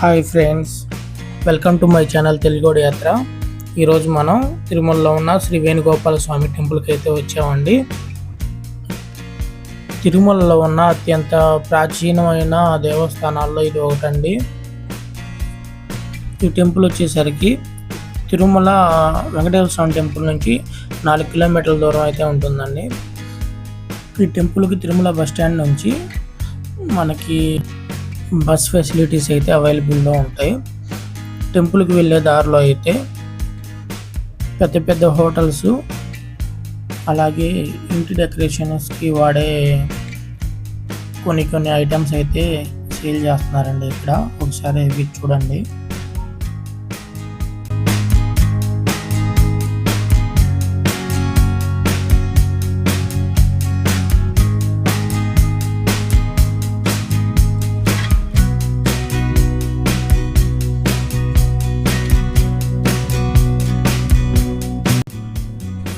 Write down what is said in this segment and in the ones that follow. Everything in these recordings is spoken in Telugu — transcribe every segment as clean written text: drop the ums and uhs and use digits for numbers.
Hi friends, welcome to my channel Telugodi Yatra. ఈరోజు మనం తిరుమలలో ఉన్న శ్రీ వేణుగోపాల స్వామి టెంపుల్కి అయితే వచ్చామండి. తిరుమలలో ఉన్న అత్యంత ప్రాచీనమైన దేవస్థానాల్లో ఇది ఒకటండి. ఈ టెంపుల్ వచ్చేసరికి తిరుమల వెంకటేశ్వర స్వామి టెంపుల్ నుంచి 4 కిలోమీటర్ల దూరం అయితే ఉంటుందండి. ఈ టెంపుల్కి తిరుమల బస్ స్టాండ్ నుంచి మనకి బస్ ఫెసిలిటీస్ అయితే అవైలబుల్లో ఉంటాయి. టెంపుల్కి వెళ్ళే దారిలో అయితే పెద్ద పెద్ద హోటల్స్, అలాగే ఇంటి డెకరేషన్స్కి వాడే కొన్ని ఐటమ్స్ అయితే సేల్ చేస్తున్నారండి. ఇక్కడ ఒకసారి ఇవి చూడండి.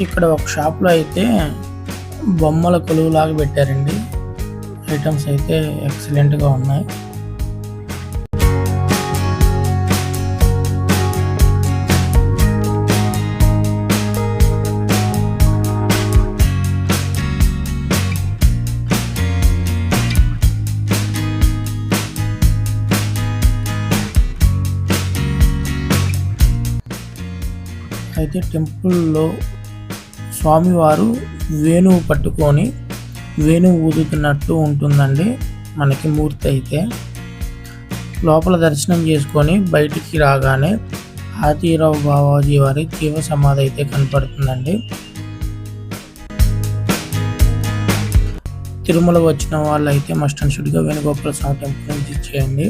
ఇక్కడ ఒక షాప్లో అయితే బొమ్మల కొలువులాగా పెట్టారండి. ఐటమ్స్ అయితే ఎక్సలెంట్గా ఉన్నాయి. అయితే టెంపుల్లో స్వామివారు వేణువు పట్టుకొని వేణువు ఊదుతున్నట్టు ఉంటుందండి మనకి మూర్తి అయితే. లోపల దర్శనం చేసుకొని బయటికి రాగానే ఆతిరావు బావాజీ వారి జీవ సమాధి అయితే కనపడుతుందండి. తిరుమల వచ్చిన వాళ్ళు అయితే మస్ట్ అండ్ షుడ్గా వేణుగోపాల స్వామి టెంపుల్ విజిట్ చేయండి.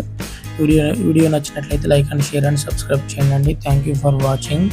వీడియో నచ్చినట్లయితే like and share and subscribe చేయండి. Thank you for watching.